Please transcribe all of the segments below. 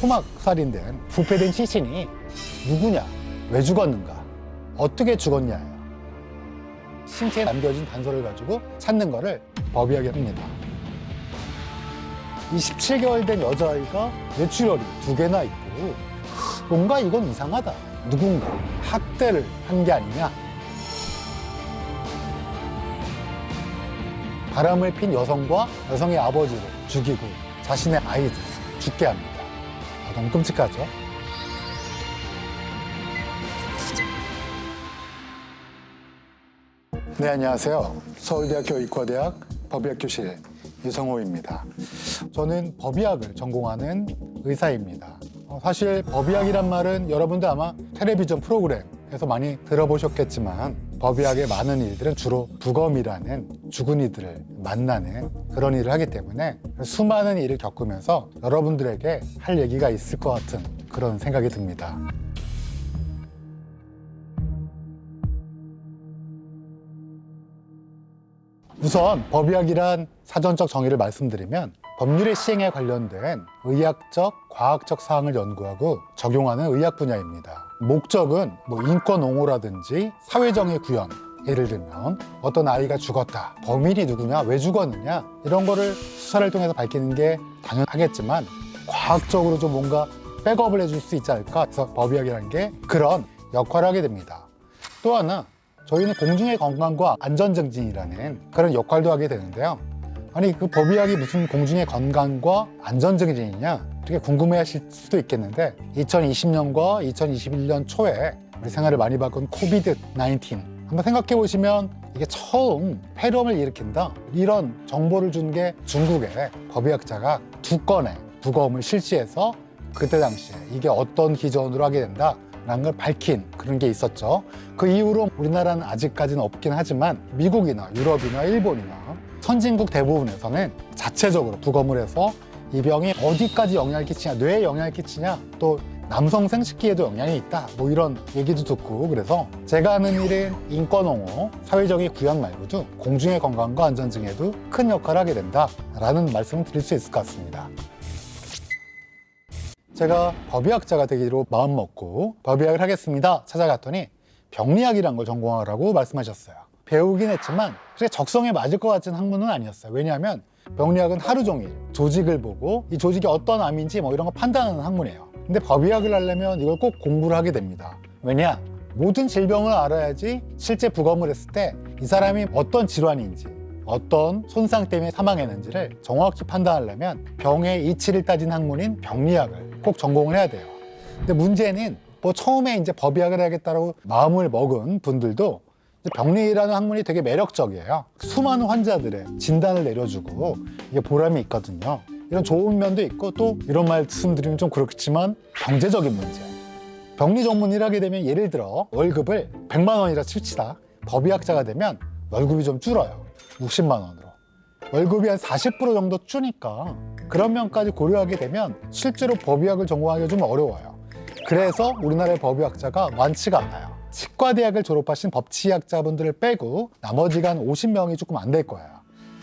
토막살인된 부패된 시신이 누구냐, 왜 죽었는가, 어떻게 죽었냐예요. 신체에 남겨진 단서를 가지고 찾는 거를 법의학이랍니다. 이 17개월 된 여자아이가 뇌출혈이 2개나 있고 뭔가 이건 이상하다. 누군가 학대를 한 게 아니냐. 바람을 핀 여성과 여성의 아버지를 죽이고 자신의 아이들 죽게 합니다. 너무 끔찍하죠? 네, 안녕하세요. 서울대학교 의과대학 법의학 교실 유성호입니다. 저는 법의학을 전공하는 의사입니다. 사실 법의학이란 말은 여러분들 아마 텔레비전 프로그램에서 많이 들어보셨겠지만 법의학의 많은 일들은 주로 부검이라는 죽은 이들을 만나는 그런 일을 하기 때문에 수많은 일을 겪으면서 여러분들에게 할 얘기가 있을 것 같은 그런 생각이 듭니다. 우선 법의학이란 사전적 정의를 말씀드리면 법률의 시행에 관련된 의학적, 과학적 사항을 연구하고 적용하는 의학 분야입니다. 목적은 인권 옹호라든지 사회정의 구현, 예를 들면 어떤 아이가 죽었다, 범인이 누구냐, 왜 죽었느냐 이런 거를 수사를 통해서 밝히는 게 당연하겠지만 과학적으로 좀 뭔가 백업을 해줄 수 있지 않을까 해서 법의학이라는 게 그런 역할을 하게 됩니다. 또 하나, 저희는 공중의 건강과 안전 증진이라는 그런 역할도 하게 되는데요. 아니, 그 법의학이 무슨 공중의 건강과 안전 증진이냐 이렇게 궁금해하실 수도 있겠는데 2020년과 2021년 초에 우리 생활을 많이 바꾼 코비드-19 한번 생각해 보시면 이게 처음 폐렴을 일으킨다 이런 정보를 준 게 중국의 법의학자가 2건의 부검을 실시해서 그때 당시에 이게 어떤 기전으로 하게 된다 라는 걸 밝힌 그런 게 있었죠. 그 이후로 우리나라는 아직까지는 없긴 하지만 미국이나 유럽이나 일본이나 선진국 대부분에서는 자체적으로 부검을 해서 이 병이 어디까지 영향을 끼치냐, 뇌에 영향을 끼치냐, 또 남성 생식기에도 영향이 있다 이런 얘기도 듣고 그래서 제가 하는 일은 인권옹호, 사회적인 구현 말고도 공중의 건강과 안전 증에도 큰 역할을 하게 된다라는 말씀을 드릴 수 있을 것 같습니다. 제가 법의학자가 되기로 마음먹고 법의학을 하겠습니다 찾아갔더니 병리학이란 걸 전공하라고 말씀하셨어요. 배우긴 했지만 그게 적성에 맞을 것 같은 학문은 아니었어요. 왜냐하면 병리학은 하루 종일 조직을 보고 이 조직이 어떤 암인지 이런 거 판단하는 학문이에요. 근데 법의학을 하려면 이걸 꼭 공부를 하게 됩니다. 왜냐? 모든 질병을 알아야지 실제 부검을 했을 때 이 사람이 어떤 질환인지 어떤 손상 때문에 사망했는지를 정확히 판단하려면 병의 이치를 따진 학문인 병리학을 꼭 전공을 해야 돼요. 근데 문제는 처음에 이제 법의학을 해야겠다고 마음을 먹은 분들도 병리라는 학문이 되게 매력적이에요. 수많은 환자들의 진단을 내려주고 이게 보람이 있거든요. 이런 좋은 면도 있고 또 이런 말씀드리면 좀 그렇지만 경제적인 문제. 병리 전문의를 하게 되면 예를 들어 월급을 100만 원이라 칩시다. 법의학자가 되면 월급이 좀 줄어요. 60만 원으로. 월급이 한 40% 정도 주니까 그런 면까지 고려하게 되면 실제로 법의학을 전공하기가 좀 어려워요. 그래서 우리나라의 법의학자가 많지가 않아요. 치과대학을 졸업하신 법치학자분들을 빼고 나머지가 한 50명이 조금 안 될 거예요.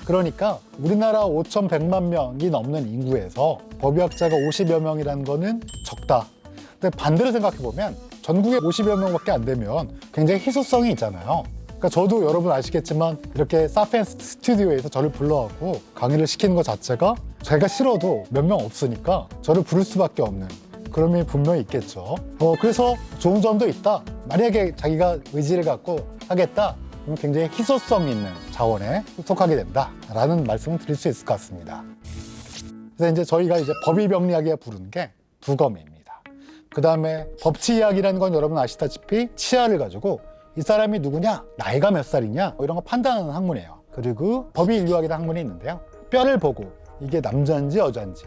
그러니까 우리나라 5,100만 명이 넘는 인구에서 법의학자가 50여 명이라는 거는 적다. 근데 반대로 생각해보면 전국에 50여 명밖에 안 되면 굉장히 희소성이 있잖아요. 그러니까 저도 여러분 아시겠지만 이렇게 사펜 스튜디오에서 저를 불러갖고 강의를 시키는 것 자체가 제가 싫어도 몇 명 없으니까 저를 부를 수밖에 없는 그런 면이 분명히 있겠죠. 그래서 좋은 점도 있다. 만약에 자기가 의지를 갖고 하겠다 그러면 굉장히 희소성 있는 자원에 속하게 된다라는 말씀을 드릴 수 있을 것 같습니다. 그래서 이제 저희가 법의병리학이라 부르는 게 부검입니다. 그 다음에 법치의학이라는 건 여러분 아시다시피 치아를 가지고 이 사람이 누구냐, 나이가 몇 살이냐 이런 거 판단하는 학문이에요. 그리고 법의인류학이라는 학문이 있는데요. 뼈를 보고 이게 남자인지 여자인지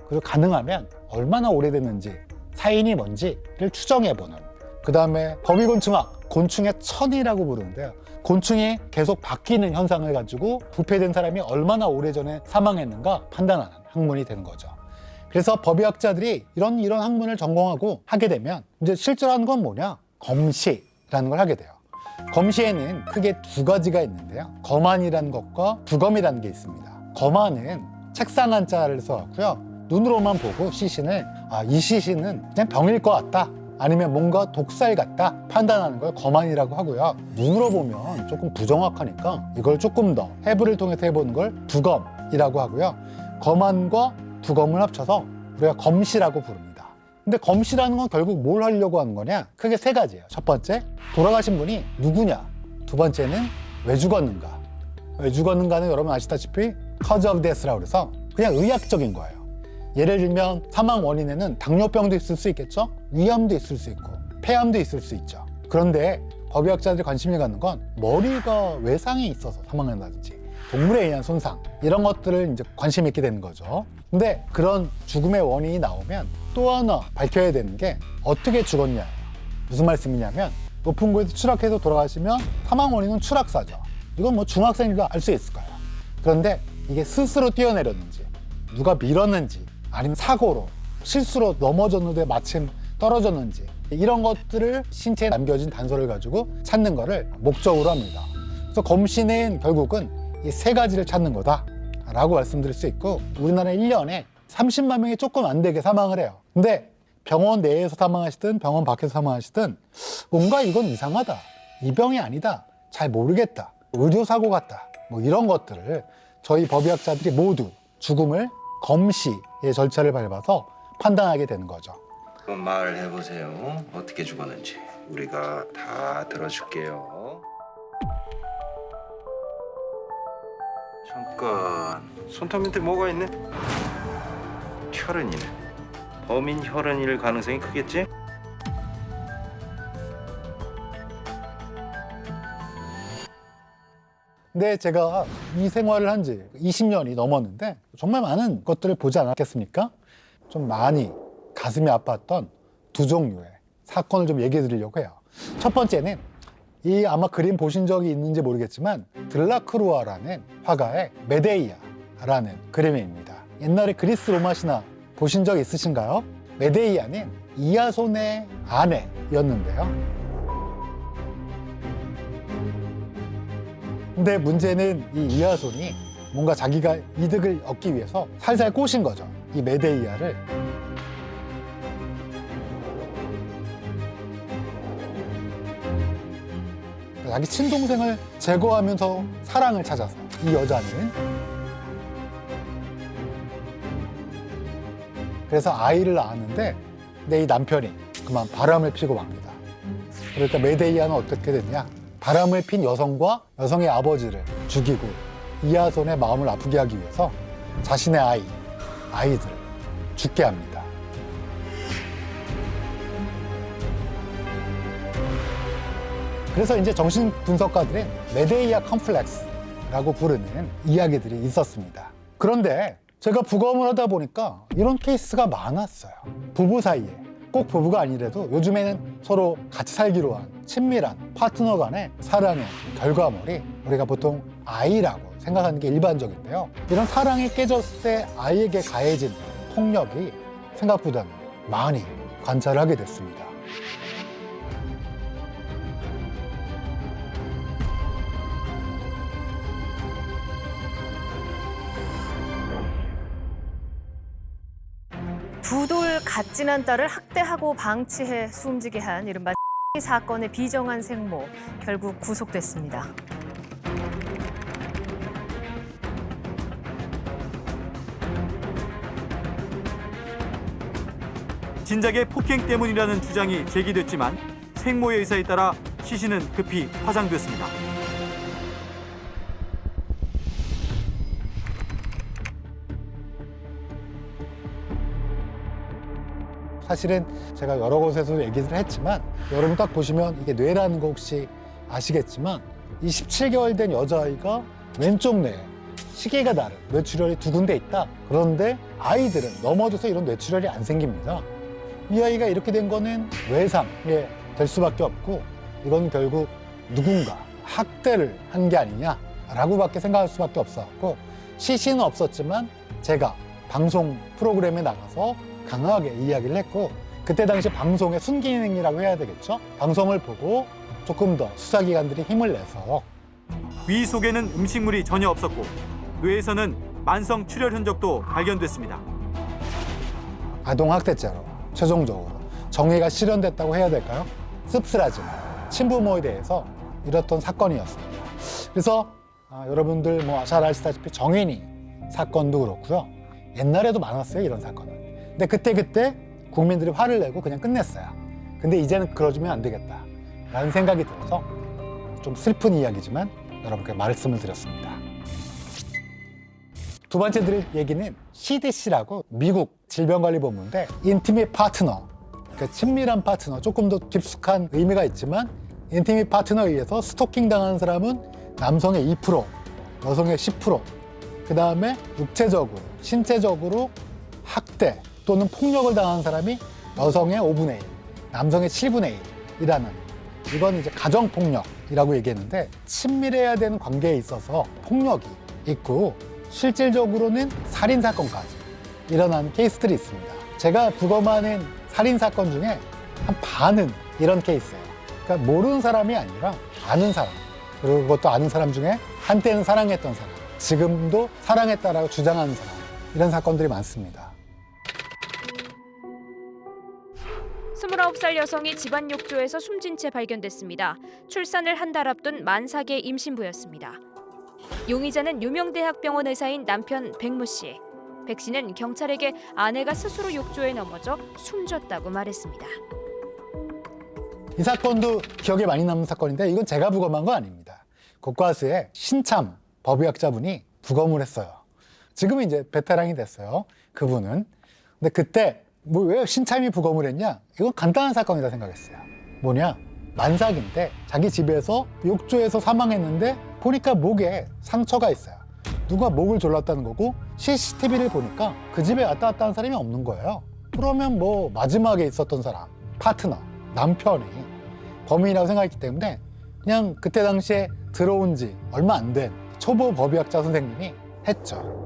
그리고 가능하면 얼마나 오래됐는지 사인이 뭔지를 추정해보는 그 다음에 법의곤충학, 곤충의 천이라고 부르는데요. 곤충이 계속 바뀌는 현상을 가지고 부패된 사람이 얼마나 오래전에 사망했는가 판단하는 학문이 되는 거죠. 그래서 법의학자들이 이런 학문을 전공하고 하게 되면 이제 실제로 하는 건 뭐냐? 검시라는 걸 하게 돼요. 검시에는 크게 2가지가 있는데요. 검안이라는 것과 부검이라는 게 있습니다. 검안은 책상 한자를 써갖고요. 눈으로만 보고 시신을 이 시신은 그냥 병일 것 같다, 아니면 뭔가 독살 같다 판단하는 걸 검안이라고 하고요. 눈으로 보면 조금 부정확하니까 이걸 조금 더 해부를 통해서 해보는 걸 두검이라고 하고요. 검안과 두검을 합쳐서 우리가 검시라고 부릅니다. 근데 검시라는 건 결국 뭘 하려고 하는 거냐? 크게 세 가지예요. 첫 번째, 돌아가신 분이 누구냐? 두 번째는 왜 죽었는가? 왜 죽었는가는 여러분 아시다시피 cause of death라고 그래서 그냥 의학적인 거예요. 예를 들면 사망 원인에는 당뇨병도 있을 수 있겠죠? 위암도 있을 수 있고 폐암도 있을 수 있죠. 그런데 법의학자들이 관심을 갖는 건 머리가 외상이 있어서 사망한다든지 동물에 의한 손상, 이런 것들을 이제 관심 있게 되는 거죠. 근데 그런 죽음의 원인이 나오면 또 하나 밝혀야 되는 게 어떻게 죽었냐. 무슨 말씀이냐면 높은 곳에서 추락해서 돌아가시면 사망 원인은 추락사죠. 이건 뭐 중학생도 알 수 있을 거예요. 그런데 이게 스스로 뛰어내렸는지, 누가 밀었는지, 아니면 사고로 실수로 넘어졌는데 마침 떨어졌는지, 이런 것들을 신체에 남겨진 단서를 가지고 찾는 거를 목적으로 합니다. 그래서 검시는 결국은 이 세 가지를 찾는 거다 라고 말씀드릴 수 있고, 우리나라 1년에 30만 명이 조금 안 되게 사망을 해요. 근데 병원 내에서 사망하시든 병원 밖에서 사망하시든 뭔가 이건 이상하다, 이 병이 아니다, 잘 모르겠다, 의료사고 같다, 뭐 이런 것들을 저희 법의학자들이 모두 죽음을 검시의 절차를 밟아서 판단하게 되는 거죠. 그럼 말해보세요. 어떻게 죽었는지 우리가 다 들어줄게요. 잠깐, 손톱 밑에 뭐가 있네? 혈흔이네. 범인 혈흔일 가능성이 크겠지? 근데 제가 이 생활을 한 지 20년이 넘었는데 정말 많은 것들을 보지 않았겠습니까? 좀 많이 가슴이 아팠던 두 종류의 사건을 좀 얘기해 드리려고 해요. 첫 번째는 이 아마 그림 보신 적이 있는지 모르겠지만 들라크루아라는 화가의 메데이아라는 그림입니다. 옛날에 그리스 로마 신화 보신 적 있으신가요? 메데이아는 이아손의 아내였는데요. 근데 문제는 이 이아손이 뭔가 자기가 이득을 얻기 위해서 살살 꼬신 거죠. 이 메데이아를. 자기 친동생을 제거하면서 사랑을 찾아서 이 여자는 그래서 아이를 낳았는데 근데 이 남편이 그만 바람을 피고 맙니다. 그러니까 메데이아는 어떻게 됐냐? 바람을 핀 여성과 여성의 아버지를 죽이고 이아손의 마음을 아프게 하기 위해서 자신의 아이들을 죽게 합니다. 그래서 이제 정신분석가들은 메데이아 컴플렉스라고 부르는 이야기들이 있었습니다. 그런데 제가 부검을 하다 보니까 이런 케이스가 많았어요. 부부 사이에, 꼭 부부가 아니라도 요즘에는 서로 같이 살기로 한 친밀한 파트너 간의 사랑의 결과물이 우리가 보통 아이라고 생각하는 게 일반적인데요. 이런 사랑이 깨졌을 때 아이에게 가해진 폭력이 생각보다는 많이 관찰을 하게 됐습니다. 두 돌 갓 지난 딸을 학대하고 방치해 숨지게 한 이른바 사건의 비정한 생모, 결국 구속됐습니다. 진작에 폭행 때문이라는 주장이 제기됐지만 생모의 의사에 따라 시신은 급히 화상됐습니다. 사실은 제가 여러 곳에서 얘기를 했지만 여러분 딱 보시면 이게 뇌라는 거 혹시 아시겠지만 이 17개월 된 여자아이가 왼쪽 뇌에 시계가 다른 뇌출혈이 두 군데 있다. 그런데 아이들은 넘어져서 이런 뇌출혈이 안 생깁니다. 이 아이가 이렇게 된 거는 외상이 될 수밖에 없고 이건 결국 누군가 학대를 한 게 아니냐라고밖에 생각할 수밖에 없었고, 시신은 없었지만 제가 방송 프로그램에 나가서 강하게 이야기를 했고, 그때 당시 방송의 순기능이라고 해야 되겠죠? 방송을 보고 조금 더 수사기관들이 힘을 내서 위 속에는 음식물이 전혀 없었고 뇌에서는 만성 출혈 흔적도 발견됐습니다. 아동학대죄로 최종적으로 정의가 실현됐다고 해야 될까요? 씁쓸하지만 친부모에 대해서 이렇던 사건이었습니다. 그래서 여러분들 뭐 잘 아시다시피 정인이 사건도 그렇고요. 옛날에도 많았어요, 이런 사건은. 근데 그때 국민들이 화를 내고 그냥 끝냈어요. 근데 이제는 그러주면 안 되겠다 라는 생각이 들어서 좀 슬픈 이야기지만 여러분께 말씀을 드렸습니다. 두 번째 드릴 얘기는 CDC라고 미국 질병관리본부인데 인티밋 파트너, 그러니까 친밀한 파트너, 조금 더 깊숙한 의미가 있지만 인티밋 파트너에 의해서 스토킹 당하는 사람은 남성의 2%, 여성의 10%, 그 다음에 육체적으로, 신체적으로 학대 또는 폭력을 당하는 사람이 여성의 5분의 1, 남성의 7분의 1이라는, 이건 이제 가정폭력이라고 얘기했는데, 친밀해야 되는 관계에 있어서 폭력이 있고 실질적으로는 살인사건까지 일어난 케이스들이 있습니다. 제가 부검하는 살인사건 중에 한 반은 이런 케이스예요. 그러니까 모르는 사람이 아니라 아는 사람, 그리고 그것도 아는 사람 중에 한때는 사랑했던 사람, 지금도 사랑했다라고 주장하는 사람, 이런 사건들이 많습니다. 29살 여성이 집안 욕조에서 숨진 채 발견됐습니다. 출산을 한 달 앞둔 만삭의 임신부였습니다. 용의자는 유명대학병원 의사인 남편 백모 씨. 백 씨는 경찰에게 아내가 스스로 욕조에 넘어져 숨졌다고 말했습니다. 이 사건도 기억에 많이 남는 사건인데 이건 제가 부검한 거 아닙니다. 국과수의 신참 법의학자분이 부검을 했어요. 지금은 이제 베테랑이 됐어요, 그분은. 근데 그때 뭐 왜 신참이 부검을 했냐? 이건 간단한 사건이다 생각했어요. 뭐냐? 만삭인데 자기 집에서 욕조에서 사망했는데 보니까 목에 상처가 있어요. 누가 목을 졸랐다는 거고, CCTV를 보니까 그 집에 왔다 갔다 한 사람이 없는 거예요. 그러면 뭐 마지막에 있었던 사람, 파트너, 남편이 범인이라고 생각했기 때문에 그냥 그때 당시에 들어온 지 얼마 안 된 초보 법의학자 선생님이 했죠.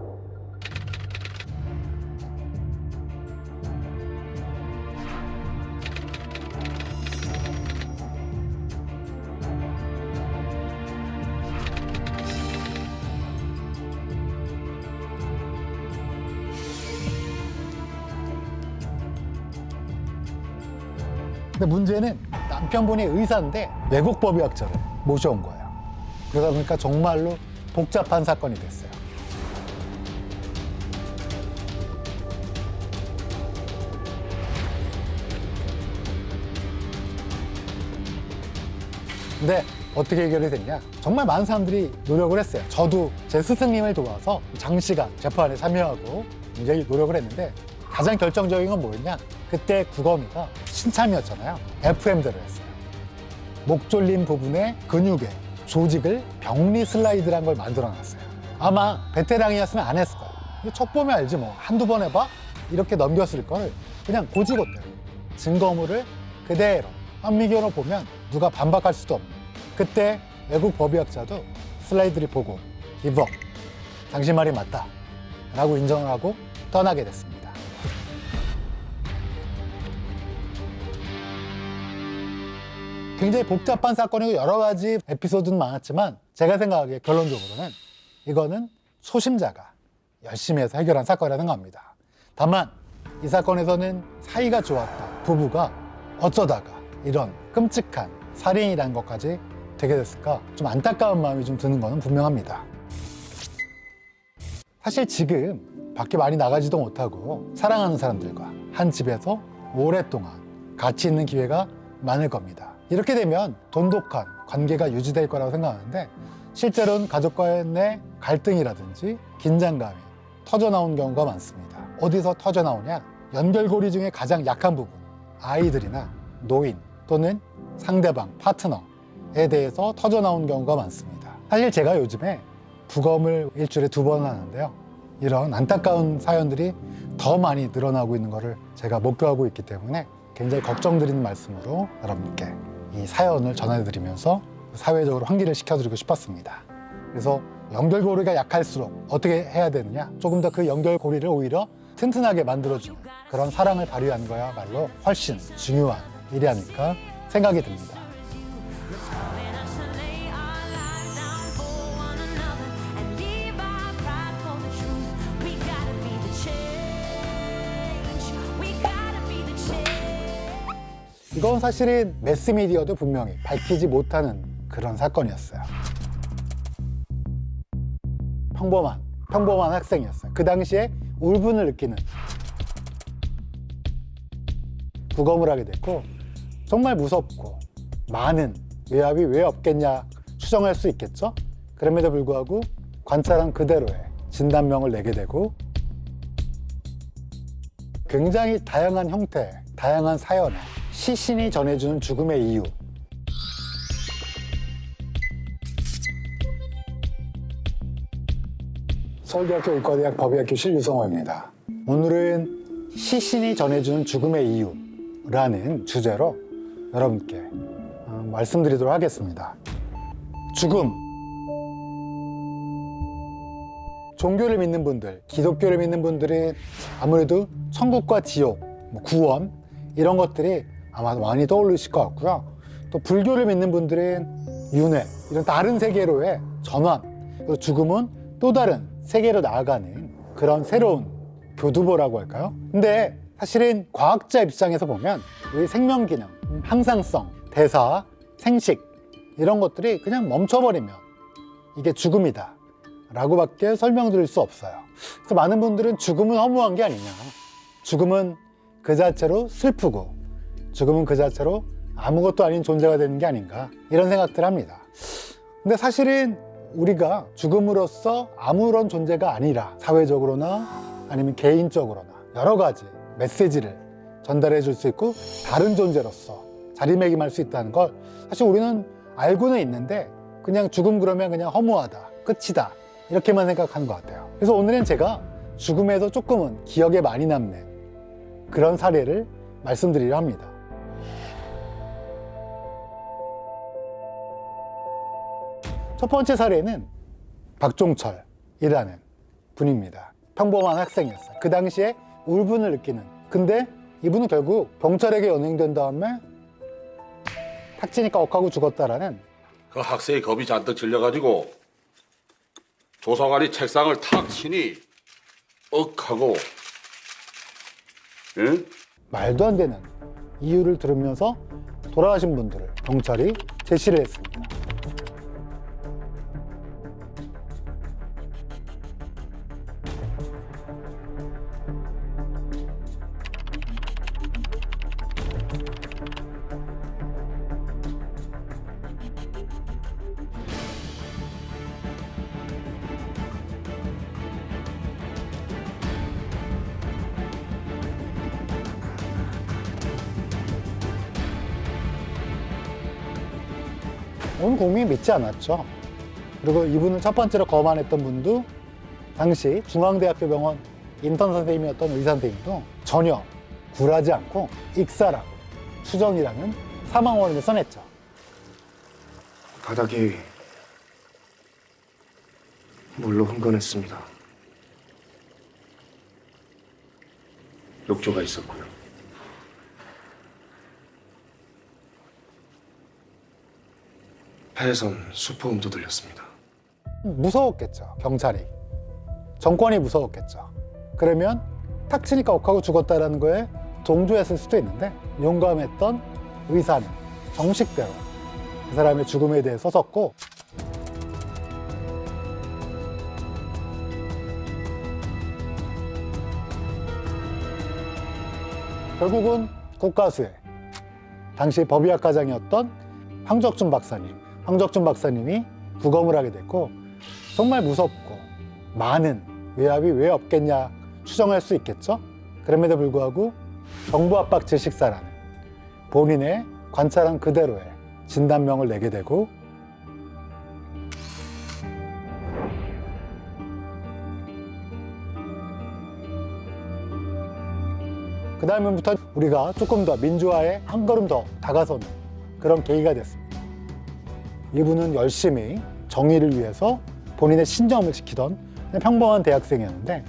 근데 문제는 남편분이 의사인데 외국 법의학자를 모셔온 거예요. 그러다 보니까 정말로 복잡한 사건이 됐어요. 근데 어떻게 해결이 됐냐? 정말 많은 사람들이 노력을 했어요. 저도 제 스승님을 도와서 장시간 재판에 참여하고 굉장히 노력을 했는데, 가장 결정적인 건 뭐였냐? 그때 구검이가 신참이었잖아요. FM대로 했어요. 목 졸린 부분의 근육의 조직을 병리 슬라이드라는 걸 만들어 놨어요. 아마 베테랑이었으면 안 했을 거예요. 이거 척 보면 알지 뭐. 한두 번 해봐? 이렇게 넘겼을 걸 그냥 고지고대로 증거물을 그대로 현미경으로 보면 누가 반박할 수도 없는. 그때 외국 법의학자도 슬라이드를 보고 기버, 당신 말이 맞다 라고 인정을 하고 떠나게 됐습니다. 굉장히 복잡한 사건이고 여러 가지 에피소드는 많았지만 제가 생각하기에 결론적으로는 이거는 소심자가 열심히 해서 해결한 사건이라 생각합니다. 다만 이 사건에서는 사이가 좋았다 부부가 어쩌다가 이런 끔찍한 살인이라는 것까지 되게 됐을까, 좀 안타까운 마음이 좀 드는 거는 분명합니다. 사실 지금 밖에 많이 나가지도 못하고 사랑하는 사람들과 한 집에서 오랫동안 같이 있는 기회가 많을 겁니다. 이렇게 되면 돈독한 관계가 유지될 거라고 생각하는데, 실제로는 가족과의 갈등이라든지 긴장감이 터져나온 경우가 많습니다. 어디서 터져나오냐? 연결고리 중에 가장 약한 부분, 아이들이나 노인 또는 상대방, 파트너에 대해서 터져나온 경우가 많습니다. 사실 제가 요즘에 부검을 일주일에 2번 하는데요. 이런 안타까운 사연들이 더 많이 늘어나고 있는 것을 제가 목도하고 있기 때문에 굉장히 걱정드리는 말씀으로 여러분께 이 사연을 전해드리면서 사회적으로 환기를 시켜드리고 싶었습니다. 그래서 연결고리가 약할수록 어떻게 해야 되느냐? 조금 더 그 연결고리를 오히려 튼튼하게 만들어주는 그런 사랑을 발휘하는 거야말로 훨씬 중요한 일이 아닐까 생각이 듭니다. We gotta be the change. We 이건 사실은 매스미디어도 분명히 밝히지 못하는 그런 사건이었어요. 평범한 학생이었어요. 그 당시에 울분을 느끼는 부검을 하게 됐고 정말 무섭고 많은 외압이 왜 없겠냐 추정할 수 있겠죠. 그럼에도 불구하고 관찰한 그대로의 진단명을 내게 되고 굉장히 다양한 형태, 다양한 사연에 시신이 전해주는 죽음의 이유, 서울대학교 의과대학 법의학교 실유성호입니다. 오늘은 시신이 전해주는 죽음의 이유라는 주제로 여러분께 말씀드리도록 하겠습니다. 죽음. 종교를 믿는 분들, 기독교를 믿는 분들은 아무래도 천국과 지옥, 구원 이런 것들이 아마 많이 떠오르실 것 같고요. 또 불교를 믿는 분들은 윤회, 이런 다른 세계로의 전환, 그리고 죽음은 또 다른 세계로 나아가는 그런 새로운 교두보라고 할까요? 근데 사실은 과학자 입장에서 보면 우리 생명기능, 항상성, 대사, 생식 이런 것들이 그냥 멈춰버리면 이게 죽음이다 라고밖에 설명드릴 수 없어요. 그래서 많은 분들은 죽음은 허무한 게 아니냐, 죽음은 그 자체로 슬프고 죽음은 그 자체로 아무것도 아닌 존재가 되는 게 아닌가 이런 생각들을 합니다. 근데 사실은 우리가 죽음으로써 아무런 존재가 아니라 사회적으로나 아니면 개인적으로나 여러 가지 메시지를 전달해 줄 수 있고 다른 존재로서 자리매김할 수 있다는 걸 사실 우리는 알고는 있는데 그냥 죽음 그러면 그냥 허무하다, 끝이다 이렇게만 생각하는 것 같아요. 그래서 오늘은 제가 죽음에서 조금은 기억에 많이 남는 그런 사례를 말씀드리려 합니다. 첫 번째 사례는 박종철이라는 분입니다. 평범한 학생이었어요. 그 당시에 울분을 느끼는. 근데 이분은 결국 경찰에게 연행된 다음에 탁지니까 억하고 죽었다라는. 그 학생이 겁이 잔뜩 질려가지고 조사관이 책상을 탁 치니 억하고, 응? 말도 안 되는 이유를 들으면서 돌아가신 분들을 경찰이 제시를 했습니다. 온 국민이 믿지 않았죠. 그리고 이분을 첫 번째로 거만했던 분도 당시 중앙대학교 병원 인턴 선생님이었던 의사 선생님도 전혀 굴하지 않고 익사라고 추정이라는 사망 원인을 써냈죠. 바닥에 물로 흥건했습니다. 욕조가 있었고요. 폐에선 수포음도 들렸습니다. 무서웠겠죠. 경찰이. 정권이 무서웠겠죠. 그러면 탁 치니까 억하고 죽었다라는 거에 동조했을 수도 있는데 용감했던 의사는 정식대로 그 사람의 죽음에 대해 서섰고 결국은 국가수에 당시 법의학과장이었던 황적준 박사님이 부검을 하게 됐고 정말 무섭고 많은 외압이 왜 없겠냐 추정할 수 있겠죠. 그럼에도 불구하고 정부 압박 질식사라는 본인의 관찰한 그대로의 진단명을 내게 되고 그 다음부터 우리가 조금 더 민주화에 한 걸음 더 다가서는 그런 계기가 됐습니다. 이분은 열심히 정의를 위해서 본인의 신념을 지키던 그냥 평범한 대학생이었는데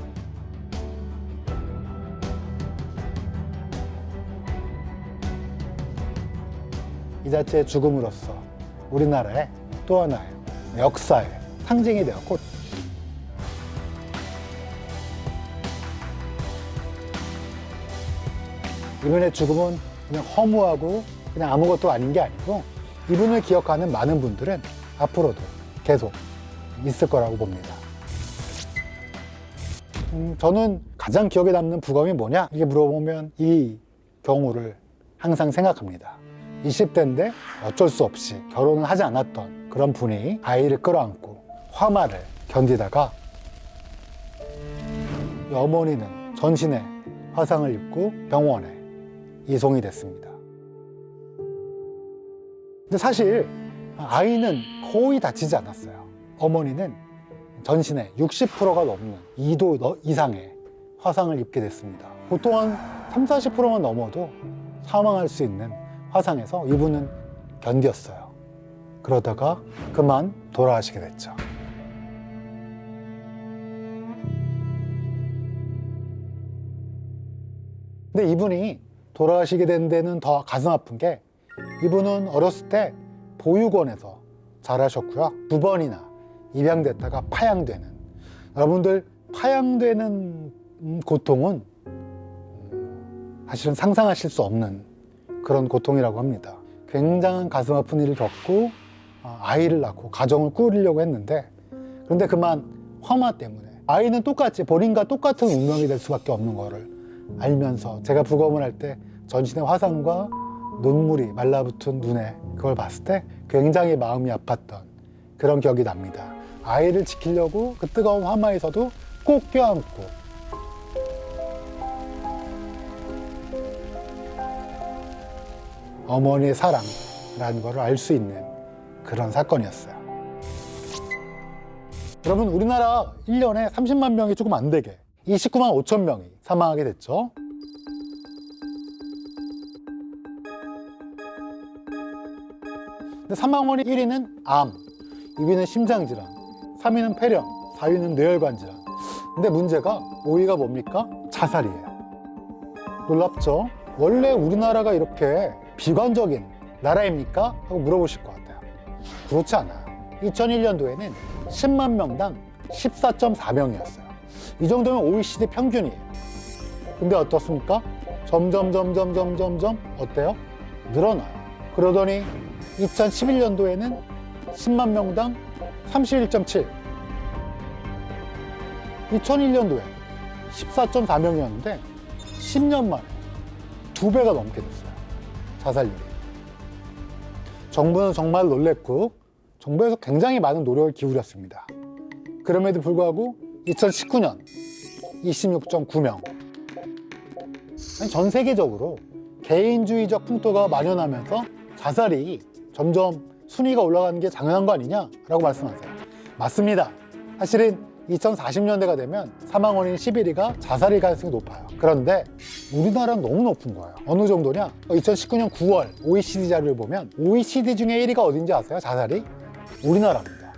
이 자체의 죽음으로써 우리나라의 또 하나의 역사의 상징이 되었고 이분의 죽음은 그냥 허무하고 그냥 아무것도 아닌 게 아니고 이분을 기억하는 많은 분들은 앞으로도 계속 있을 거라고 봅니다. 저는 가장 기억에 남는 부검이 뭐냐? 이게 물어보면 이 경우를 항상 생각합니다. 20대인데 어쩔 수 없이 결혼을 하지 않았던 그런 분이 아이를 끌어안고 화마를 견디다가 이 어머니는 전신에 화상을 입고 병원에 이송이 됐습니다. 근데 사실 아이는 거의 다치지 않았어요. 어머니는 전신에 60%가 넘는 2도 이상의 화상을 입게 됐습니다. 보통 한 30, 40%만 넘어도 사망할 수 있는 화상에서 이분은 견뎠어요. 그러다가 그만 돌아가시게 됐죠. 근데 이분이 돌아가시게 된 데는 더 가슴 아픈 게 이분은 어렸을 때 보육원에서 자라셨고요. 2번이나 입양됐다가 파양되는, 여러분들 파양되는 고통은 사실은 상상하실 수 없는 그런 고통이라고 합니다. 굉장한 가슴 아픈 일을 겪고 아이를 낳고 가정을 꾸리려고 했는데, 그런데 그만 화마 때문에 아이는 똑같이 본인과 똑같은 운명이 될 수밖에 없는 거를 알면서 제가 부검을 할 때 전신의 화상과 눈물이 말라붙은 눈에 그걸 봤을 때 굉장히 마음이 아팠던 그런 기억이 납니다. 아이를 지키려고 그 뜨거운 화마에서도 꼭 껴안고 어머니의 사랑이라는 걸 알 수 있는 그런 사건이었어요. 여러분, 우리나라 1년에 30만 명이 조금 안 되게 29만 5천 명이 사망하게 됐죠. 근데 사망원이 1위는 암, 2위는 심장질환, 3위는 폐렴, 4위는 뇌혈관 질환. 근데 문제가 5위가 뭡니까? 자살이에요. 놀랍죠? 원래 우리나라가 이렇게 비관적인 나라입니까? 하고 물어보실 것 같아요. 그렇지 않아요. 2001년도에는 10만 명당 14.4명이었어요. 이 정도면 OECD 평균이에요. 근데 어떻습니까? 점점 어때요? 늘어나요. 그러더니 2011년도에는 10만 명당 31.7. 2001년도에 14.4명이었는데 10년 만에 2배가 넘게 됐어요. 자살률이. 정부는 정말 놀랬고 정부에서 굉장히 많은 노력을 기울였습니다. 그럼에도 불구하고 2019년 26.9명. 전 세계적으로 개인주의적 풍토가 만연하면서 자살이 점점 순위가 올라가는 게 당연한 거 아니냐라고 말씀하세요. 맞습니다. 사실은 2040년대가 되면 사망 원인 11위가 자살일 가능성이 높아요. 그런데 우리나라는 너무 높은 거예요. 어느 정도냐? 2019년 9월 OECD 자료를 보면 OECD 중에 1위가 어딘지 아세요? 자살이? 우리나라입니다.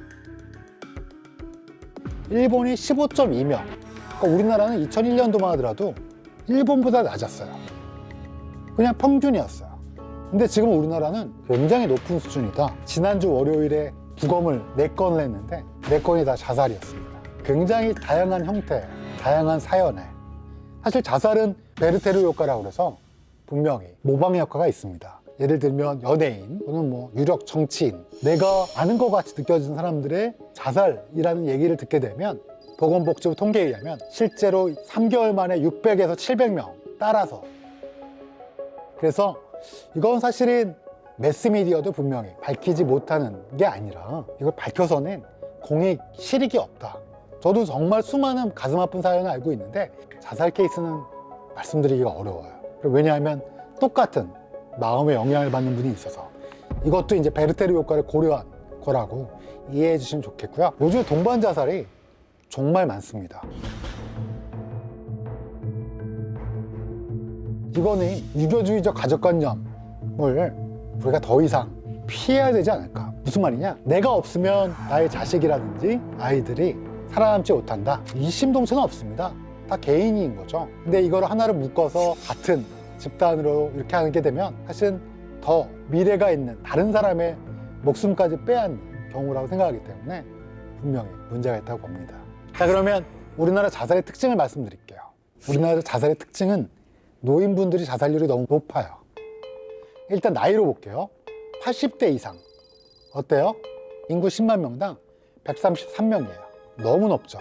일본이 15.2명. 그러니까 우리나라는 2001년도만 하더라도 일본보다 낮았어요. 그냥 평균이었어요. 근데 지금 우리나라는 굉장히 높은 수준이다. 지난주 월요일에 부검을 4건을 했는데 4건이 다 자살이었습니다. 굉장히 다양한 형태, 다양한 사연에. 사실 자살은 베르테르 효과라고 해서 분명히 모방 효과가 있습니다. 예를 들면 연예인 또는 뭐 유력 정치인, 내가 아는 것 같이 느껴지는 사람들의 자살이라는 얘기를 듣게 되면 보건복지부 통계에 의하면 실제로 3개월 만에 600에서 700명 따라서. 그래서 이건 사실은 매스미디어도 분명히 밝히지 못하는 게 아니라 이걸 밝혀서는 공익 실익이 없다. 저도 정말 수많은 가슴 아픈 사연을 알고 있는데 자살 케이스는 말씀드리기가 어려워요. 왜냐하면 똑같은 마음에 영향을 받는 분이 있어서. 이것도 이제 베르테르 효과를 고려한 거라고 이해해 주시면 좋겠고요. 요즘 동반 자살이 정말 많습니다. 이거는 유교주의적 가족관념을 우리가 더 이상 피해야 되지 않을까. 무슨 말이냐? 내가 없으면 나의 자식이라든지 아이들이 살아남지 못한다. 이심동체는 없습니다. 다 개인인 거죠. 근데 이걸 하나를 묶어서 같은 집단으로 이렇게 하게 되면 사실은 더 미래가 있는 다른 사람의 목숨까지 빼앗는 경우라고 생각하기 때문에 분명히 문제가 있다고 봅니다. 자, 그러면 우리나라 자살의 특징을 말씀드릴게요. 우리나라 자살의 특징은 노인분들이 자살률이 너무 높아요. 일단 나이로 볼게요. 80대 이상. 어때요? 인구 10만 명당 133명이에요. 너무 높죠.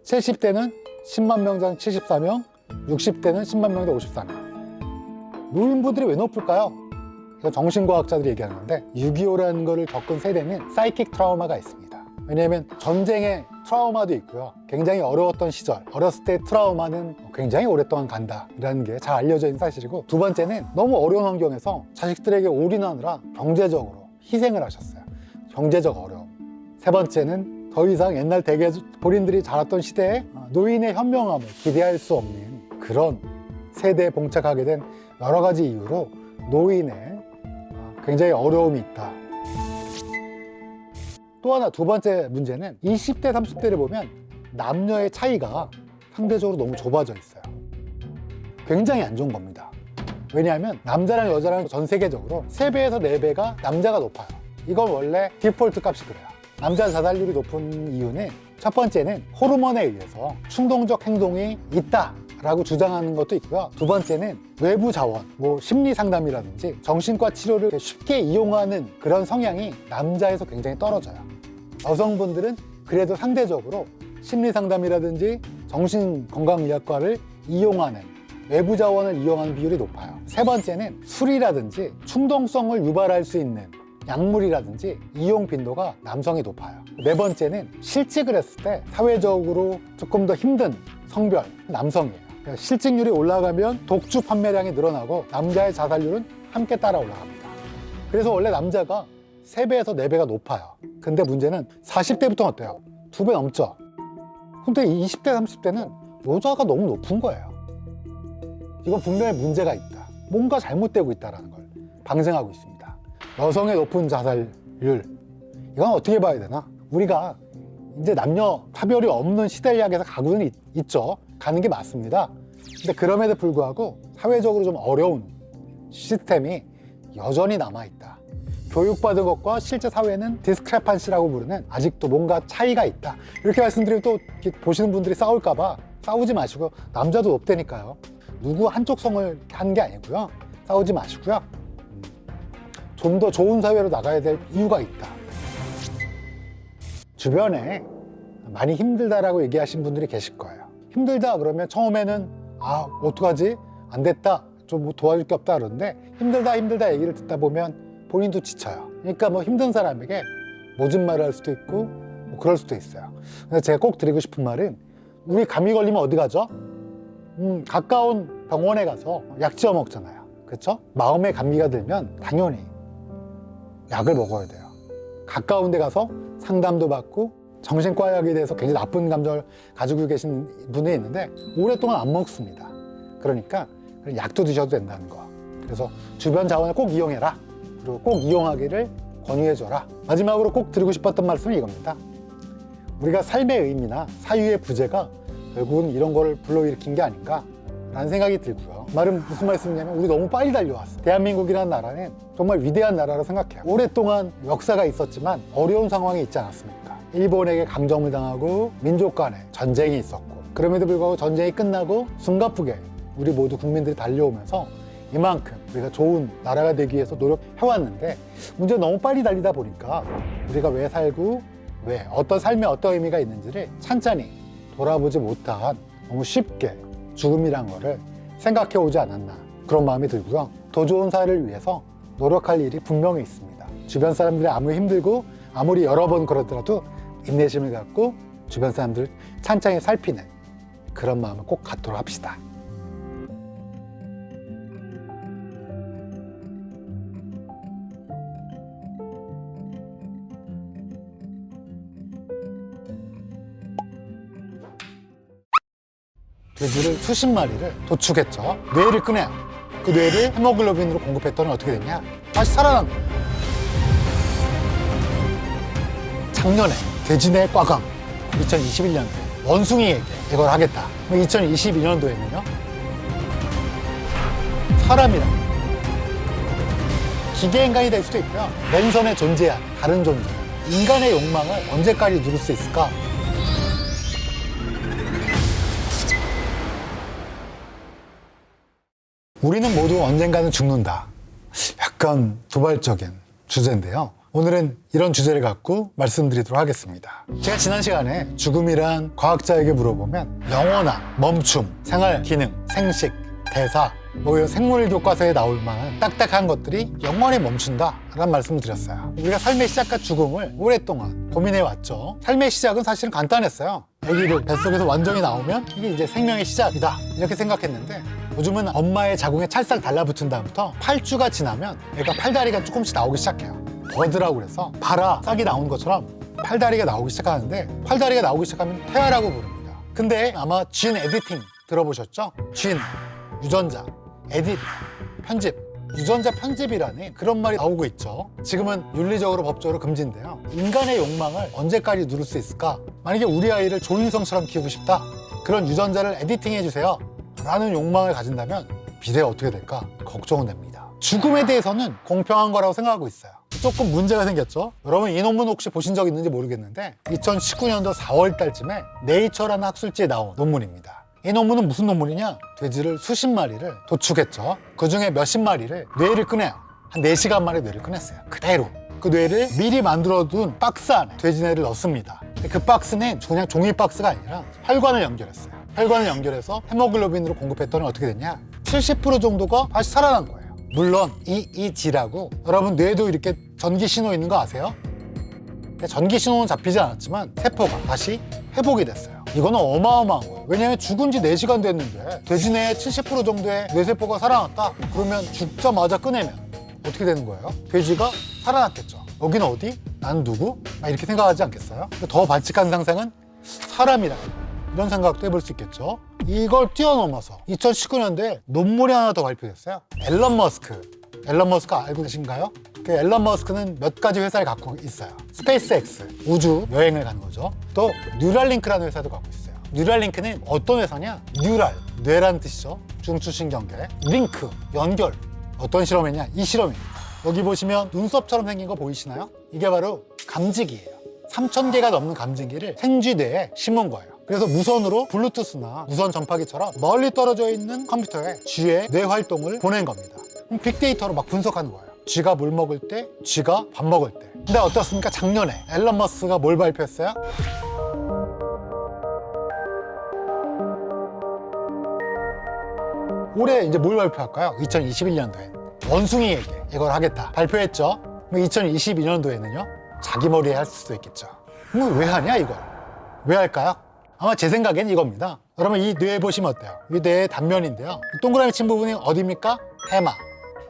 70대는 10만 명당 74명, 60대는 10만 명당 54명. 노인분들이 왜 높을까요? 이거 정신과학자들이 얘기하는 건데 6.25라는 거를 겪은 세대는 사이킥 트라우마가 있습니다. 왜냐하면 전쟁의 트라우마도 있고요. 굉장히 어려웠던 시절, 어렸을 때 트라우마는 굉장히 오랫동안 간다라는 게 잘 알려져 있는 사실이고, 두 번째는 너무 어려운 환경에서 자식들에게 올인하느라 경제적으로 희생을 하셨어요. 경제적 어려움. 세 번째는 더 이상 옛날 대개 본인들이 자랐던 시대에 노인의 현명함을 기대할 수 없는 그런 세대에 봉착하게 된 여러 가지 이유로 노인의 굉장히 어려움이 있다. 또 하나 두 번째 문제는 20대, 30대를 보면 남녀의 차이가 상대적으로 너무 좁아져 있어요. 굉장히 안 좋은 겁니다. 왜냐하면 남자랑 여자랑 전 세계적으로 3배에서 4배가 남자가 높아요. 이건 원래 디폴트 값이 그래요. 남자 자살률이 높은 이유는 첫 번째는 호르몬에 의해서 충동적 행동이 있다라고 주장하는 것도 있고요. 두 번째는 외부 자원, 뭐 심리 상담이라든지 정신과 치료를 쉽게 이용하는 그런 성향이 남자에서 굉장히 떨어져요. 여성분들은 그래도 상대적으로 심리 상담이라든지 정신건강의학과를 이용하는, 외부 자원을 이용하는 비율이 높아요. 세 번째는 술이라든지 충동성을 유발할 수 있는 약물이라든지 이용 빈도가 남성이 높아요. 네 번째는 실직을 했을 때 사회적으로 조금 더 힘든 성별, 남성이에요. 그러니까 실직률이 올라가면 독주 판매량이 늘어나고 남자의 자살률은 함께 따라 올라갑니다. 그래서 원래 남자가 3배에서 4배가 높아요. 근데 문제는 40대부터는 어때요? 2배 넘죠? 근데 20대, 30대는 여자가 너무 높은 거예요. 이건 분명히 문제가 있다. 뭔가 잘못되고 있다는 걸 방증하고 있습니다. 여성의 높은 자살률, 이건 어떻게 봐야 되나? 우리가 이제 남녀 차별이 없는 시대를 향해서 가고는 있죠. 가는 게 맞습니다. 근데 그럼에도 불구하고 사회적으로 좀 어려운 시스템이 여전히 남아있다. 교육받은 것과 실제 사회는 디스크레판시라고 부르는 아직도 뭔가 차이가 있다. 이렇게 말씀드리면 또 보시는 분들이 싸울까봐 싸우지 마시고, 남자도 높다니까요. 누구 한쪽 성을 하는 게 아니고요. 싸우지 마시고요. 좀 더 좋은 사회로 나가야 될 이유가 있다. 주변에 많이 힘들다라고 얘기하신 분들이 계실 거예요. 힘들다 그러면 처음에는 어떡하지? 안 됐다. 좀 뭐 도와줄 게 없다 그러는데, 힘들다 얘기를 듣다 보면 본인도 지쳐요. 그러니까 뭐 힘든 사람에게 모진 말을 할 수도 있고 뭐 그럴 수도 있어요. 근데 제가 꼭 드리고 싶은 말은, 우리 감기 걸리면 어디 가죠? 가까운 병원에 가서 약 지어 먹잖아요. 그렇죠? 마음에 감기가 들면 당연히 약을 먹어야 돼요. 가까운 데 가서 상담도 받고, 정신과 약에 대해서 굉장히 나쁜 감정을 가지고 계신 분이 있는데 오랫동안 안 먹습니다. 그러니까 약도 드셔도 된다는 거. 그래서 주변 자원을 꼭 이용해라. 그리고 꼭 이용하기를 권유해줘라. 마지막으로 꼭 드리고 싶었던 말씀은 이겁니다. 우리가 삶의 의미나 사유의 부재가 결국은 이런 거를 불러일으킨 게 아닌가 라는 생각이 들고요. 말은 무슨 말씀이냐면, 우리 너무 빨리 달려왔어. 대한민국이라는 나라는 정말 위대한 나라로 생각해요. 오랫동안 역사가 있었지만 어려운 상황이 있지 않았습니까? 일본에게 강점을 당하고 민족 간에 전쟁이 있었고, 그럼에도 불구하고 전쟁이 끝나고 숨가쁘게 우리 모두 국민들이 달려오면서 이만큼 우리가 좋은 나라가 되기 위해서 노력해왔는데, 문제는 너무 빨리 달리다 보니까 우리가 왜 살고 왜 어떤 삶에 어떤 의미가 있는지를 찬찬히 돌아보지 못한, 너무 쉽게 죽음이란 거를 생각해 오지 않았나, 그런 마음이 들고요. 더 좋은 사회를 위해서 노력할 일이 분명히 있습니다. 주변 사람들이 아무리 힘들고 아무리 여러 번 그러더라도 인내심을 갖고 주변 사람들을 찬찬히 살피는 그런 마음을 꼭 갖도록 합시다. 돼지를 수십 마리를 도축했죠. 뇌를 꺼내요. 그 뇌를 헤모글로빈으로 공급했더니 어떻게 됐냐? 다시 살아난 거예요. 작년에 돼지내 꽈강 2021년도에 원숭이에게 이걸 하겠다. 2022년도에는요, 사람이란 기계인간이 될 수도 있고요, 랜선에 존재하는 다른 존재, 인간의 욕망을 언제까지 누릴 수 있을까? 우리는 모두 언젠가는 죽는다. 약간 도발적인 주제인데요. 오늘은 이런 주제를 갖고 말씀드리도록 하겠습니다. 제가 지난 시간에 죽음이란 과학자에게 물어보면 영원한, 멈춤, 생활 기능, 생식, 대사, 이런 생물 교과서에 나올 만한 딱딱한 것들이 영원히 멈춘다 라는 말씀을 드렸어요. 우리가 삶의 시작과 죽음을 오랫동안 고민해왔죠. 삶의 시작은 사실은 간단했어요. 아기를 뱃속에서 완전히 나오면 이게 이제 생명의 시작이다 이렇게 생각했는데, 요즘은 엄마의 자궁에 찰싹 달라붙은 다음부터 8주가 지나면 애가 팔다리가 조금씩 나오기 시작해요. 버드라고 그래서 발아, 싹이 나오는 것처럼 팔다리가 나오기 시작하는데, 팔다리가 나오기 시작하면 태아라고 부릅니다. 근데 아마 진 에디팅 들어보셨죠? 진, 유전자, 에딧, 편집, 유전자 편집이라는 그런 말이 나오고 있죠. 지금은 윤리적으로 법적으로 금지인데요. 인간의 욕망을 언제까지 누릴 수 있을까? 만약에 우리 아이를 조인성처럼 키우고 싶다, 그런 유전자를 에디팅 해주세요 라는 욕망을 가진다면 미래가 어떻게 될까 걱정은 됩니다. 죽음에 대해서는 공평한 거라고 생각하고 있어요. 조금 문제가 생겼죠. 여러분 이 논문 혹시 보신 적 있는지 모르겠는데 2019년도 4월 달쯤에 네이처라는 학술지에 나온 논문입니다. 이 논문은 무슨 논문이냐? 돼지를 수십 마리를 도축했죠. 그중에 몇십 마리를 뇌를 꺼내요. 한 4시간 만에 뇌를 꺼냈어요. 그대로. 그 뇌를 미리 만들어둔 박스 안에 돼지 뇌를 넣습니다. 그 박스는 그냥 종이 박스가 아니라 혈관을 연결했어요. 혈관을 연결해서 헤모글로빈으로 공급했더니 어떻게 됐냐? 70% 정도가 다시 살아난 거예요. 물론 EEG라고, 여러분 뇌에도 이렇게 전기 신호 있는 거 아세요? 전기 신호는 잡히지 않았지만 세포가 다시 회복이 됐어요. 이거는 어마어마한 거예요. 왜냐하면 죽은 지 4시간 됐는데 돼지 뇌에 70% 정도의 뇌세포가 살아났다? 그러면 죽자마자 꺼내면 어떻게 되는 거예요? 돼지가 살아났겠죠. 여기는 어디? 난 누구? 이렇게 생각하지 않겠어요? 더 발칙한 상상은 사람이라, 이런 생각도 해볼 수 있겠죠. 이걸 뛰어넘어서 2019년도에 논문이 하나 더 발표됐어요. 앨런 머스크 알고 계신가요? 그 앨런 머스크는 몇 가지 회사를 갖고 있어요. 스페이스X, 우주 여행을 가는 거죠. 또 뉴랄링크라는 회사도 갖고 있어요. 뉴랄링크는 어떤 회사냐? 뉴랄, 뇌라는 뜻이죠. 중추신경계. 링크, 연결. 어떤 실험이냐? 이 실험입니다. 여기 보시면 눈썹처럼 생긴 거 보이시나요? 이게 바로 감지기예요. 3,000개가 넘는 감지기를 생쥐뇌에 심은 거예요. 그래서 무선으로 블루투스나 무선 전파기처럼 멀리 떨어져 있는 컴퓨터에 쥐의 뇌 활동을 보낸 겁니다. 그럼 빅데이터로 막 분석하는 거예요. 쥐가 물 먹을 때, 쥐가 밥 먹을 때. 근데 어떻습니까? 작년에 앨런 머스크가 뭘 발표했어요? 올해 이제 뭘 발표할까요? 2021년도에 원숭이에게 이걸 하겠다 발표했죠. 2022년도에는요 자기 머리에 할 수도 있겠죠. 그럼 왜 하냐 이걸? 왜 할까요? 아마 제 생각엔 이겁니다. 여러분 이 뇌 보시면 어때요? 이 뇌의 단면인데요. 동그라미 친 부분이 어디입니까? 해마.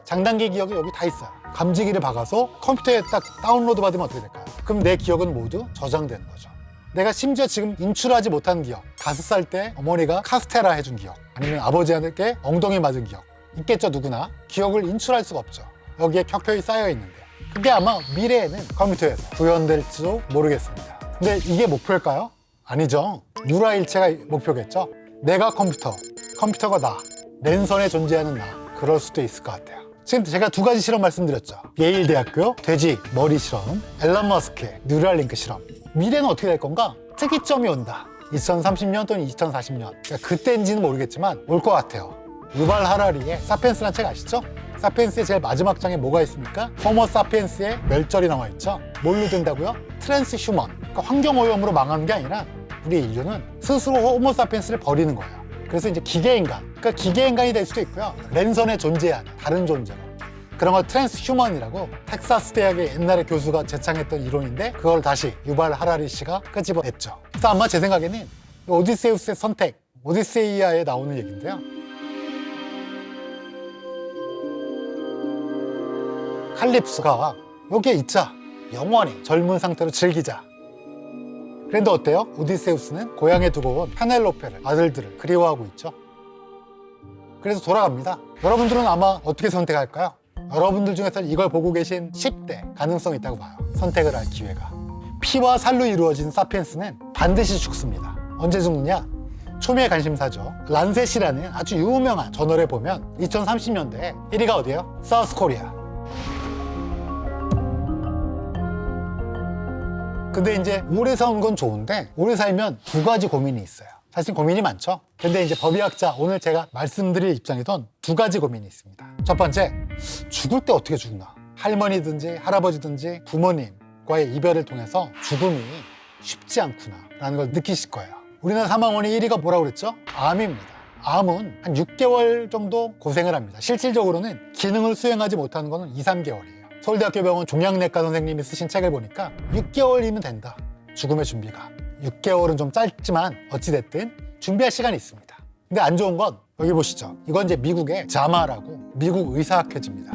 장단기 기억이 여기 다 있어요. 감지기를 박아서 컴퓨터에 딱 다운로드 받으면 어떻게 될까요? 그럼 내 기억은 모두 저장되는 거죠. 내가 심지어 지금 인출하지 못한 기억, 5살 때 어머니가 카스테라 해준 기억, 아니면 아버지한테 엉덩이 맞은 기억 있겠죠. 누구나 기억을 인출할 수가 없죠. 여기에 켜켜이 쌓여 있는데 그게 아마 미래에는 컴퓨터에서 구현될지도 모르겠습니다. 근데 이게 목표일까요? 아니죠. 누라일체가 목표겠죠. 내가 컴퓨터, 컴퓨터가 나, 랜선에 존재하는 나. 그럴 수도 있을 것 같아요. 지금 제가 2가지 실험 말씀드렸죠. 예일 대학교 돼지 머리 실험, 앨런 머스크의 뉴랄링크 실험. 미래는 어떻게 될 건가? 특이점이 온다. 2030년 또는 2040년. 그러니까 그때인지는 모르겠지만 올 것 같아요. 유발 하라리의 사피엔스라는 책 아시죠? 사피엔스의 제일 마지막 장에 뭐가 있습니까? 호모 사피엔스의 멸절이 나와 있죠. 뭘로 된다고요? 트랜스 휴먼. 그러니까 환경오염으로 망하는 게 아니라 우리 인류는 스스로 호모 사피엔스를 버리는 거예요. 그래서 이제 기계인간, 그러니까 기계인간이 될 수도 있고요. 랜선에 존재하는 다른 존재로. 그런 걸 트랜스 휴먼이라고 텍사스 대학의 옛날에 교수가 제창했던 이론인데 그걸 다시 유발 하라리 씨가 끄집어냈죠. 그래서 아마 제 생각에는 오디세우스의 선택, 오디세이아에 나오는 얘기인데요. 칼립소가 여기에 있자. 영원히 젊은 상태로 즐기자. 그런데 어때요? 오디세우스는 고향에 두고 온 페넬로페를, 아들들을 그리워하고 있죠. 그래서 돌아갑니다. 여러분들은 아마 어떻게 선택할까요? 여러분들 중에서 이걸 보고 계신 10대 가능성이 있다고 봐요. 선택을 할 기회가. 피와 살로 이루어진 사피엔스는 반드시 죽습니다. 언제 죽느냐? 초미의 관심사죠. 란셋이라는 아주 유명한 저널에 보면 2030년대에 1위가 어디예요? 사우스 코리아. 근데 이제 오래 사는 건 좋은데 오래 살면 2가지 고민이 있어요. 사실 고민이 많죠. 근데 이제 법의학자, 오늘 제가 말씀드릴 입장이던 두 가지 고민이 있습니다. 첫 번째, 죽을 때 어떻게 죽나? 할머니든지 할아버지든지 부모님과의 이별을 통해서 죽음이 쉽지 않구나 라는 걸 느끼실 거예요. 우리나라 사망원이 1위가 뭐라고 그랬죠? 암입니다. 암은 한 6개월 정도 고생을 합니다. 실질적으로는 기능을 수행하지 못하는 거는 2, 3개월이에요. 서울대학교 병원 종양내과 선생님이 쓰신 책을 보니까 6개월이면 된다. 죽음의 준비가. 6개월은 좀 짧지만 어찌됐든 준비할 시간이 있습니다. 근데 안 좋은 건 여기 보시죠. 이건 이제 미국의 자마라고 미국 의사학회지입니다.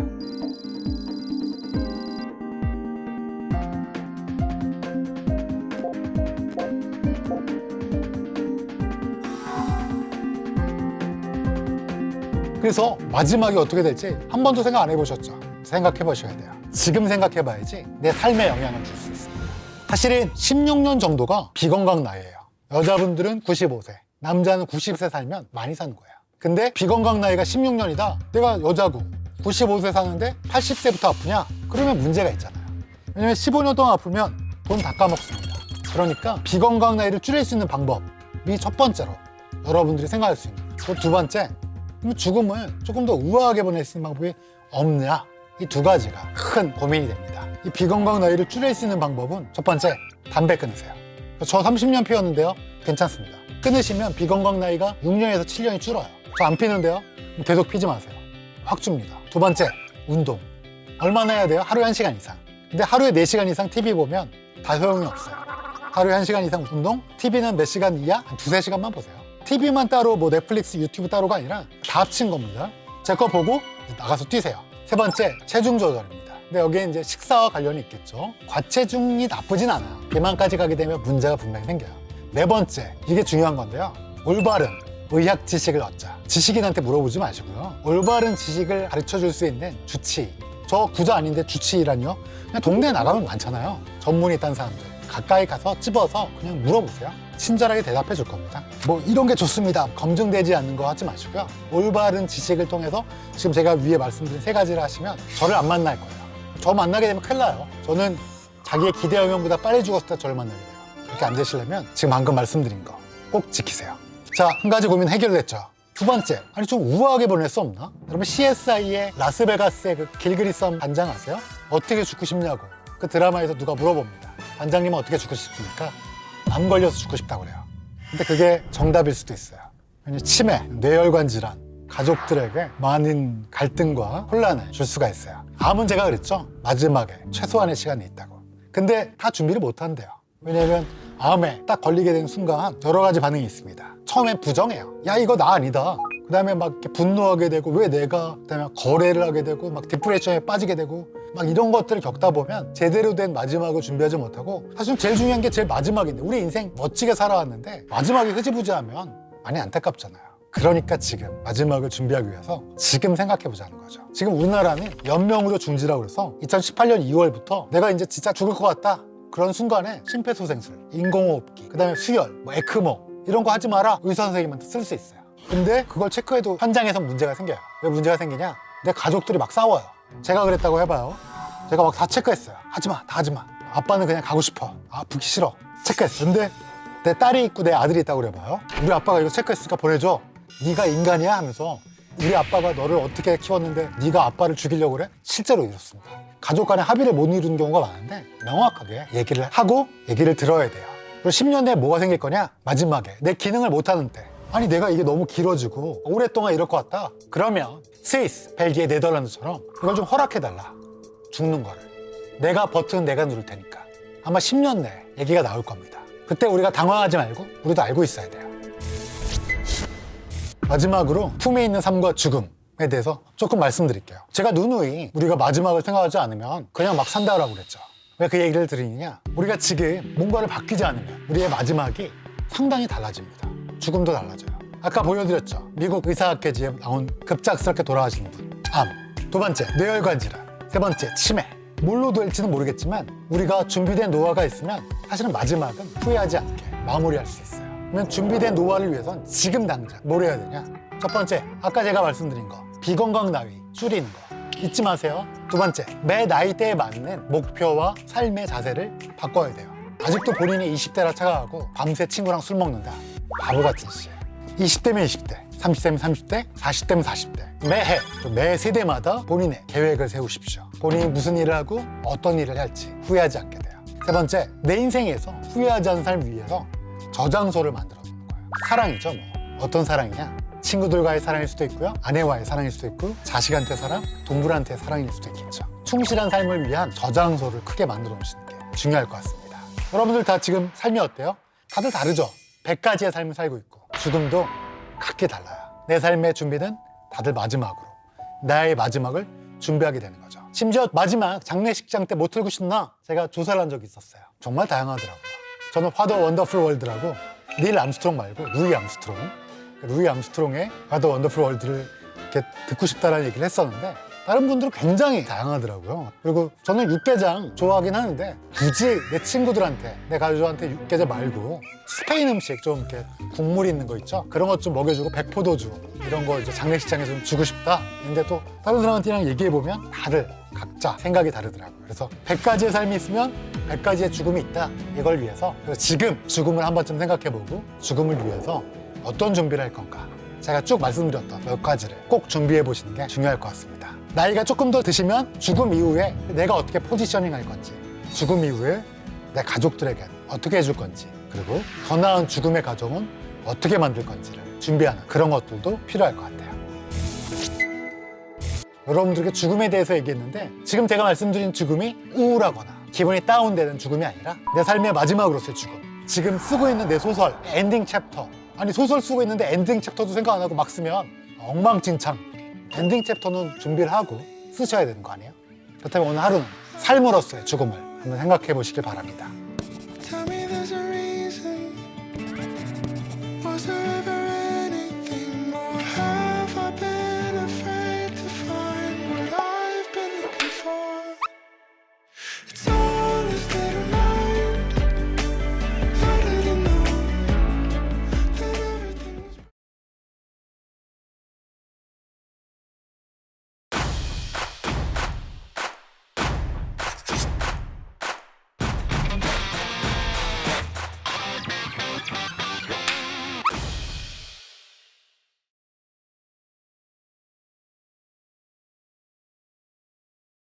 그래서 마지막이 어떻게 될지 한 번도 생각 안 해보셨죠? 생각해 보셔야 돼요. 지금 생각해 봐야지 내 삶에 영향을 줄 수 있습니다. 사실은 16년 정도가 비건강 나이예요. 여자분들은 95세, 남자는 90세 살면 많이 사는 거예요. 근데 비건강 나이가 16년이다. 내가 여자고 95세 사는데 80세부터 아프냐? 그러면 문제가 있잖아요. 왜냐면 15년 동안 아프면 돈 다 까먹습니다. 그러니까 비건강 나이를 줄일 수 있는 방법이 첫 번째로 여러분들이 생각할 수 있는. 그리고 두 번째, 죽음을 조금 더 우아하게 보낼 수 있는 방법이 없냐? 이 두 가지가 큰 고민이 됩니다. 이 비건강 나이를 줄일 수 있는 방법은 첫 번째, 담배 끊으세요. 저 30년 피웠는데요. 괜찮습니다. 끊으시면 비건강 나이가 6년에서 7년이 줄어요. 저 안 피는데요. 계속 피지 마세요. 확 줍니다. 두 번째, 운동. 얼마나 해야 돼요? 하루에 1시간 이상. 근데 하루에 4시간 이상 TV 보면 다 소용이 없어요. 하루에 1시간 이상 운동, TV는 몇 시간 이하? 한 2-3시간만 보세요. TV만 따로 뭐 넷플릭스, 유튜브 따로가 아니라 다 합친 겁니다. 제 거 보고 나가서 뛰세요. 세 번째, 체중 조절입니다. 근데 여기에 이제 식사와 관련이 있겠죠. 과체중이 나쁘진 않아요. 비만까지 가게 되면 문제가 분명히 생겨요. 네 번째, 이게 중요한 건데요. 올바른 의학 지식을 얻자. 지식인한테 물어보지 마시고요. 올바른 지식을 가르쳐 줄 수 있는 주치의. 저 구자 아닌데 주치의란요? 그냥 동네에 나가면 많잖아요. 전문이 있다는 사람들. 가까이 가서 찝어서 그냥 물어보세요. 친절하게 대답해 줄 겁니다. 뭐 이런 게 좋습니다. 검증되지 않는 거 하지 마시고요. 올바른 지식을 통해서 지금 제가 위에 말씀드린 세 가지를 하시면 저를 안 만날 거예요. 저 만나게 되면 큰일 나요. 저는 자기의 기대하면보다 빨리 죽었을 때 저를 만나게 돼요. 그렇게 안 되시려면 지금 방금 말씀드린 거 꼭 지키세요. 자, 한 가지 고민 해결됐죠. 두 번째, 아니 좀 우아하게 보낼 수 없나? 여러분 CSI의 라스베가스의 그 길그리썸 반장 아세요? 어떻게 죽고 싶냐고 그 드라마에서 누가 물어봅니다. 반장님은 어떻게 죽고 싶습니까? 암 걸려서 죽고 싶다고 그래요. 근데 그게 정답일 수도 있어요. 왜냐면 치매, 뇌혈관 질환, 가족들에게 많은 갈등과 혼란을 줄 수가 있어요. 암은 제가 그랬죠. 마지막에 최소한의 시간이 있다고. 근데 다 준비를 못 한대요. 왜냐면 암에 딱 걸리게 되는 순간 여러 가지 반응이 있습니다. 처음엔 부정해요. 야, 이거 나 아니다. 그 다음에 막 이렇게 분노하게 되고 왜 내가, 그 다음에 거래를 하게 되고 막 디프레션에 빠지게 되고 막 이런 것들을 겪다 보면 제대로 된 마지막을 준비하지 못하고 사실 제일 중요한 게 제일 마지막인데 우리 인생 멋지게 살아왔는데 마지막이 흐지부지하면 많이 안타깝잖아요. 그러니까 지금 마지막을 준비하기 위해서 지금 생각해보자는 거죠. 지금 우리나라는 연명으로 중지라고 그래서 2018년 2월부터 내가 이제 진짜 죽을 것 같다. 그런 순간에 심폐소생술, 인공호흡기, 그 다음에 수혈, 뭐 에크모 이런 거 하지 마라. 의사 선생님한테 쓸 수 있어요. 근데 그걸 체크해도 현장에서 문제가 생겨요. 왜 문제가 생기냐? 내 가족들이 막 싸워요. 제가 그랬다고 해봐요. 제가 막 다 체크했어요. 하지마, 다 하지마. 아빠는 그냥 가고 싶어. 아프기 싫어. 체크했어. 근데 내 딸이 있고 내 아들이 있다고 그래봐요. 우리 아빠가 이거 체크했으니까 보내줘. 네가 인간이야 하면서 우리 아빠가 너를 어떻게 키웠는데 네가 아빠를 죽이려고 그래? 실제로 이렇습니다. 가족 간에 합의를 못 이루는 경우가 많은데 명확하게 얘기를 하고 얘기를 들어야 돼요. 그리고 10년 내에 뭐가 생길 거냐? 마지막에 내 기능을 못하는 때. 아니 내가 이게 너무 길어지고 오랫동안 이럴 것 같다. 그러면 스위스, 벨기에, 네덜란드처럼 이걸 좀 허락해달라. 죽는 거를. 내가 버튼 내가 누를 테니까. 아마 10년 내에 얘기가 나올 겁니다. 그때 우리가 당황하지 말고 우리도 알고 있어야 돼요. 마지막으로 품에 있는 삶과 죽음에 대해서 조금 말씀드릴게요. 제가 누누이 우리가 마지막을 생각하지 않으면 그냥 막 산다라고 그랬죠. 왜 그 얘기를 드리느냐? 우리가 지금 뭔가를 바뀌지 않으면 우리의 마지막이 상당히 달라집니다. 죽음도 달라져요. 아까 보여드렸죠. 미국 의사학회지에 나온 급작스럽게 돌아가시는 분. 암. 두 번째, 뇌혈관 질환. 세 번째, 치매. 뭘로 될지는 모르겠지만 우리가 준비된 노화가 있으면 사실은 마지막은 후회하지 않게 마무리할 수 있어요. 그러면 준비된 노화를 위해선 지금 당장 뭘 해야 되냐? 첫 번째, 아까 제가 말씀드린 거. 비건강 나이 줄이는 거. 잊지 마세요. 두 번째, 매 나이대에 맞는 목표와 삶의 자세를 바꿔야 돼요. 아직도 본인이 20대라 착각하고 밤새 친구랑 술 먹는다. 바보 같은 시예요. 20대면 20대, 30대면 30대, 40대면 40대. 매해, 또 매 세대마다 본인의 계획을 세우십시오. 본인이 무슨 일을 하고 어떤 일을 할지 후회하지 않게 돼요. 세 번째, 내 인생에서 후회하지 않는 삶을 위해서 저장소를 만들어 놓는 거예요. 사랑이죠, 뭐. 어떤 사랑이냐? 친구들과의 사랑일 수도 있고요. 아내와의 사랑일 수도 있고, 자식한테 사랑, 동물한테 사랑일 수도 있겠죠. 충실한 삶을 위한 저장소를 크게 만들어 놓으시는 게 중요할 것 같습니다. 여러분들 다 지금 삶이 어때요? 다들 다르죠? 100가지의 삶을 살고 있고, 죽음도 각기 달라요. 내 삶의 준비는 다들 마지막으로, 나의 마지막을 준비하게 되는 거죠. 심지어 마지막 장례식장 때 뭐 틀고 싶나? 제가 조사를 한 적이 있었어요. 정말 다양하더라고요. 저는 화더 원더풀 월드라고 닐 암스트롱 말고 루이 암스트롱의 화더 원더풀 월드를 이렇게 듣고 싶다라는 얘기를 했었는데, 다른 분들은 굉장히 다양하더라고요. 그리고 저는 육개장 좋아하긴 하는데, 굳이 내 친구들한테, 내 가족한테 육개장 말고 스페인 음식 좀 이렇게 국물 있는 거 있죠? 그런 것 좀 먹여주고, 백포도주 이런 거 이제 장례식장에 좀 주고 싶다. 근데 또 다른 사람한테랑 얘기해보면 다들 각자 생각이 다르더라고요. 그래서 100가지의 삶이 있으면 100가지의 죽음이 있다. 이걸 위해서, 그래서 지금 죽음을 한 번쯤 생각해보고, 죽음을 위해서 어떤 준비를 할 건가, 제가 쭉 말씀드렸던 몇 가지를 꼭 준비해 보시는 게 중요할 것 같습니다. 나이가 조금 더 드시면 죽음 이후에 내가 어떻게 포지셔닝 할 건지, 죽음 이후에 내 가족들에게 어떻게 해줄 건지, 그리고 더 나은 죽음의 가정은 어떻게 만들 건지를 준비하는 그런 것들도 필요할 것 같아요. 여러분들에게 죽음에 대해서 얘기했는데, 지금 제가 말씀드린 죽음이 우울하거나 기분이 다운되는 죽음이 아니라 내 삶의 마지막으로서의 죽음, 지금 쓰고 있는 내 소설 엔딩 챕터, 아니 소설 쓰고 있는데 엔딩 챕터도 생각 안 하고 막 쓰면 엉망진창. 엔딩 챕터는 준비를 하고 쓰셔야 되는 거 아니에요? 그렇다면 오늘 하루는 삶으로서의 죽음을 한번 생각해 보시길 바랍니다.